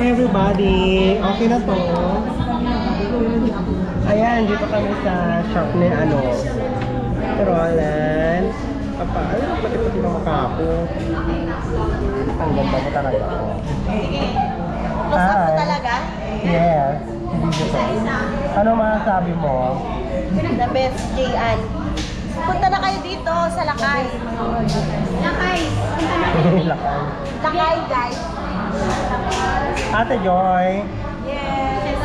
Hi everybody! Okay na to. Ayan, dito kami sa shop ni Roland. Alam mo, pati-pati na makapo. Ang ganda mo talaga. Close up mo talaga? Yes. Ano masasabi mo? The best, J.An. Punta na kayo dito sa Lakay. Lakay! Lakay. Lakay, guys. Ate Joy. Yes.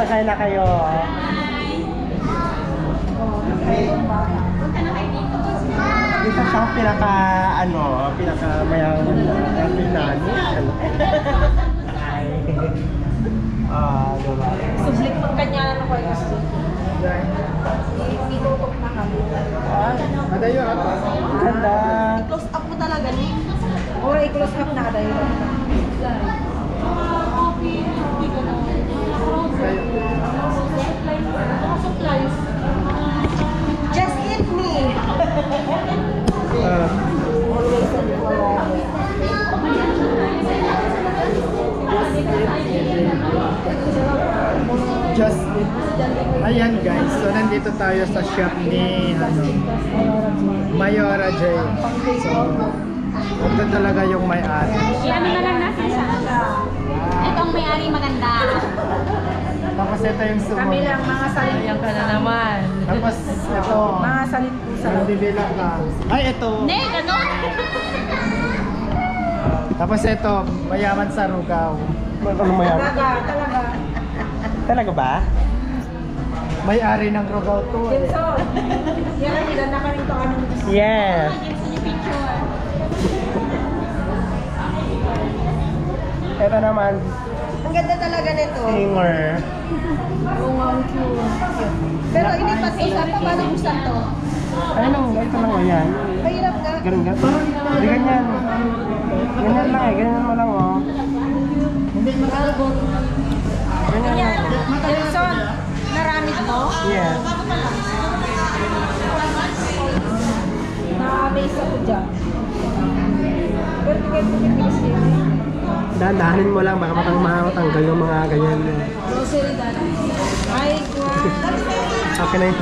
Kain na kayo. Punta na kayo dito. Dito siya pinaka mayaman na pinano. Ay. Diba? Sublik pang kanya na ko yung Itutok na kami. Madayo ako. Ganda. I-close up mo talaga, Nick. Or i-close up na kadayo. Just eat me. Just ayan guys, so nandito tayo sa shop ni Mayora J. So ito talaga yung may-ari. Ano na lang natin siya. Itong may-ari maganda. Tapos ito yung sumo. Kami lang, mga salit. Ayan ka na naman. Tapos ito, Mga salit po sa loob. nandibila ka. Ay ito. Ne, gano'n? Tapos ito, mayaman sa Rugaw. Ano mayaman? Talaga. Talaga ba? May-ari ng Rugaw to. Jenson, yan ang maganda ka rin to anong gusto. Yes. Ito naman, Ang ganda talaga nito. singer. Pero hindi pa sa pa, paano buksan to? Ito lang o yan. Mahirap nga. Ganun. Hindi ganyan. Ganyan lang ganyan mo lang Hindi makalabot. Ganyan lang. Jenson, naramid mo? Yes. Na-amaze ako dyan. Pero hindi kayo pumipis yun. Dahan-dahanin mo lang, baka matanggal yung mga ganyan. Grocery dati. Ay, wow. Okay na yun.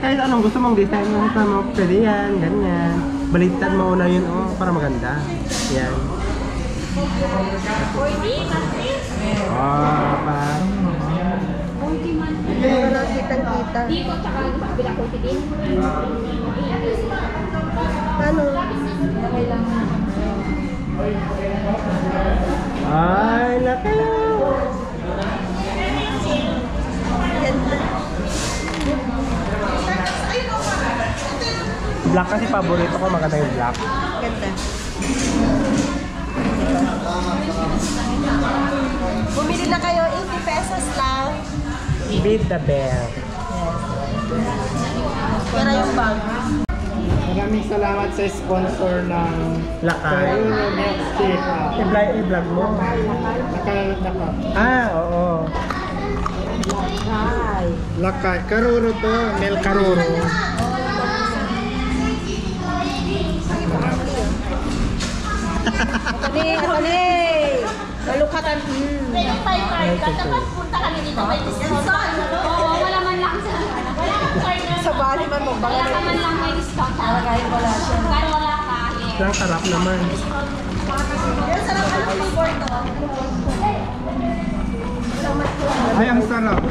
kahit anong gusto mong design mo, pwede yan, ganyan. Baliktad mo na yun, para maganda. Yan. Parang. Pero kitang-kita. Dito, tsaka sa kabila ko din. Ano? Ay, laki. Ganda. Black kasi paborito ko, maganda yung black. Ganda. Bumili na kayo, 80 pesos lang. Beat the bear. Pero yung bag. Maraming salamat sa sponsor ng Lakay. Karuro Next Chick. I-vlog mo. Naka. Oo. Hi. Lakay. Karuro to. Mel Karuro. Atali! Malukatan. May 5 card ka. Dapat punta kami dito. May discount. Oo, wala man lang sa card na. Sa bali man mo. Wala ka man lang may discount. Kahit wala siya. Kahit wala ka. Ang sarap naman. Yan, sarap ka ng porto. Ay, ang sarap.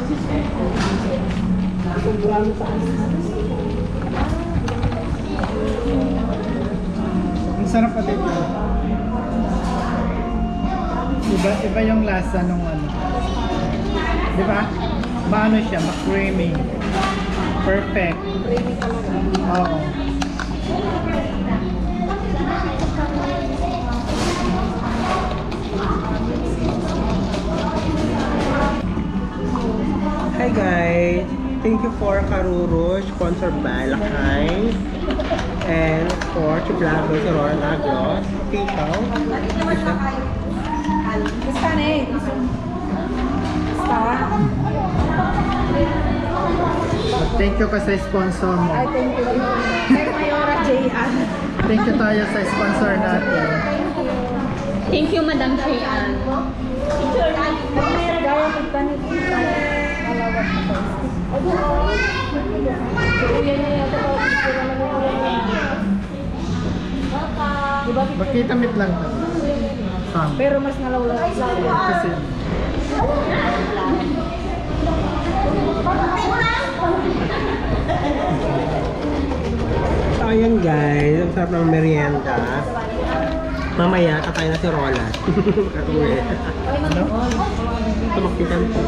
Ang sarap pa dito. Iba yung lasa nung ano. Di ba? Maano siya, ma-creamy. Perfect. Creamy talaga. Oo. Hi guys! Thank you for Karuro, sponsored by Lakay. And for Chiblago sa Roran Aglos, official. Basta na eh. Basta. Thank you ka sa sponsor mo. Ay, thank you. Kay Mayora J.An. Thank you tayo sa sponsor natin. Thank you, Madam Shayan. Gaya pagtanit. Malawat na po. Diba? Bakit meet lang to? Sam. Pero mas nalawlat. Kasi So ayan guys, ang sarap ng merienda. Mamaya, katayin na si Roland. Katuwi. Tumakitan po.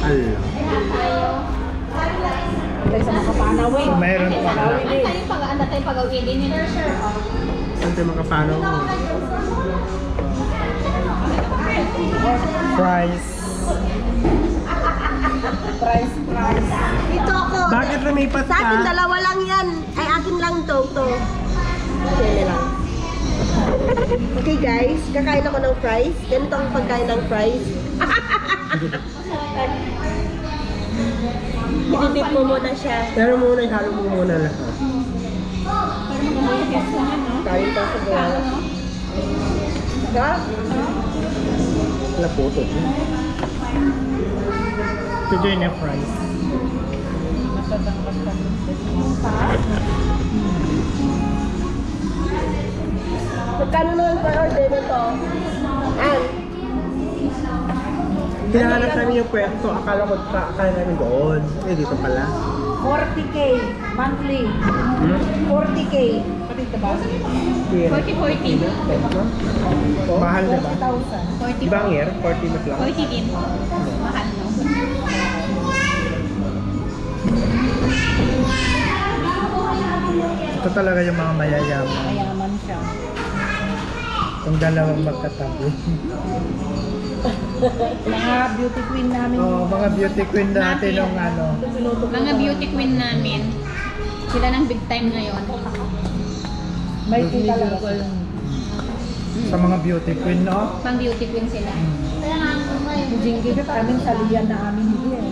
Allah. Sa makapanawin. so, mayroon pa. Anda tayo pag-awin din nila. Saan tayo makapanaw mo? Fries. Price. Dito ako. Bakit lumipat Sa akin, ka? dalawa lang yan. Ay, akin lang to. Okay lang. Okay guys, kakain ako ng fries. Ganito ang pagkain ng fries. Dinidip mo muna siya. Pero muna, ihalo mo muna lahat. Kain pa sa gawa. Ka? Wala puto. To join the fries. Magkano naman per order nito? Hinahanap namin yung pwesto. Akala namin doon. Eh, dito pala. 40K monthly. 40K. Pati ba? 40-40. Mahal diba? 40,000. Ibang year, 40 mas lang. 40 din. Mahal, no? Ito talaga yung mga mayayaman. Mayaman siya. Kung dalawang magkatabi. Mga beauty queen namin. Oh, mga beauty queen natin ng ano. Mga beauty queen namin. Sila ng big time ngayon. May kita lang. Sa mga beauty queen, no? Pang beauty queen sila. Jinggit amin sa liyan na amin hindi eh.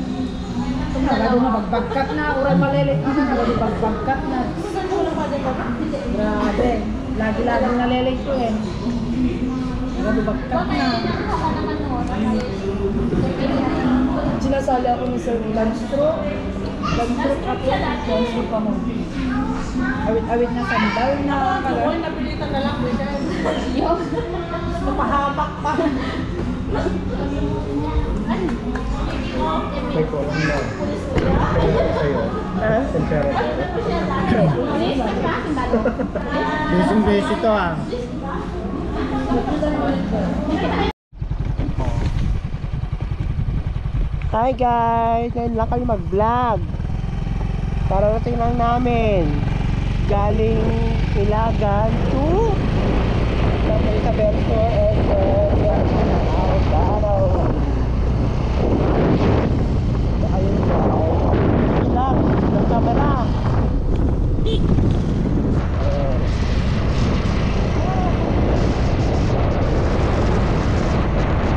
Nagado na magbagkat na, uray malilit na, nagado magbagkat na. Grabe, lagi-lagi nalilit ko eh. Nagado bagkat na. Sinasali ako ni Sir lunch stroke. Lunch stroke ako, lunch stroke ako. Awit-awit na sandal na. Kaya napilitan na lang. Napahamak pa. May kulang na. Sa'yo. Sincero. Busy-busy to ah. Hi guys! Ngayon lang kami mag-vlog. Pararating lang namin. Galing Ilagan to Santa Isabel Store and Araw. Ayun guys. Lang, ng camera.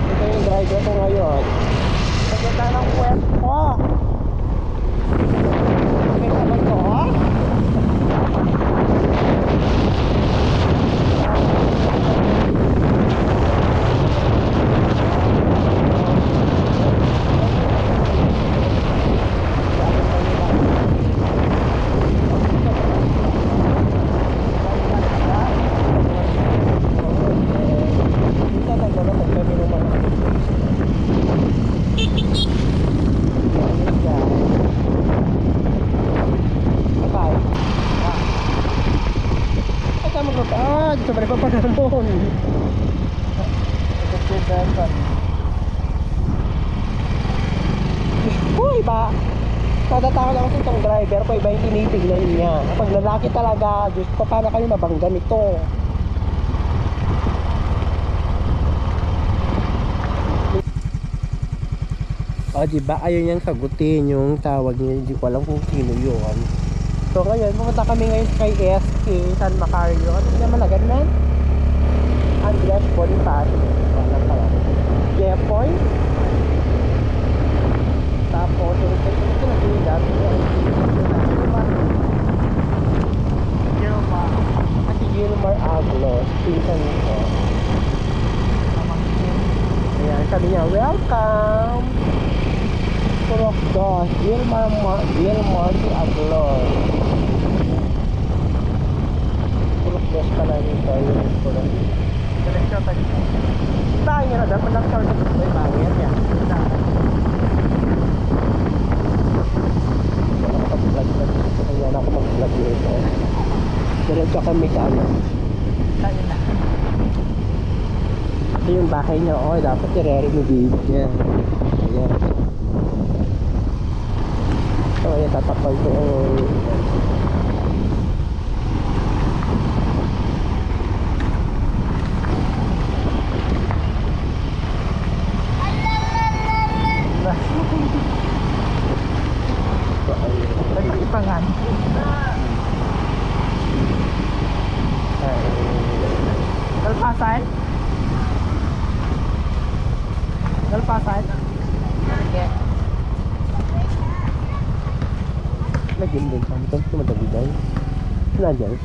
Ito yung driver ko ngayon. Pagkita ng pwesto. Okay ka ba ito? Dito pa rin pa pagkaroon. Uy ba? Natatakot ako sa itong driver ko, iba yung tinitignan niya. Kapag lalaki talaga, Diyos ko, paano kayo mabangga nito? O diba, ayaw niyang sagutin yung tawag niya, hindi ko alam kung sino yun. So ngayon, pumunta kami ngayon kay SK San Macario. Ano naman na ganun? Andres Bonifacio. Wala pala. Jepoy. Tapos, ito na Welcome! Turok dos, Marty Aglor. Turok dos pala nito yung turok. Diretso tayo. Tayo na dapat nag-short ito may bangin niya. Vlog na dito. Kaya na ako mag-vlog dito. Diretso kami ka ano. Tayo na. Ito yung bahay niya. Oh, dapat i-renovate niya. Ayan. So, ayan, tatakal ko. Nag-ipangan. Kalpasan? Kalpasan? Okay. Lagyan din kami. Ito madali daw. Sila dyan.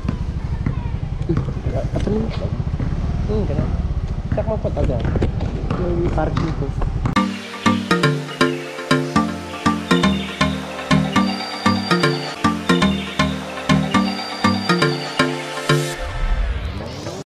At ano yung ganun. Sak mo pa taga. Yung parking ko.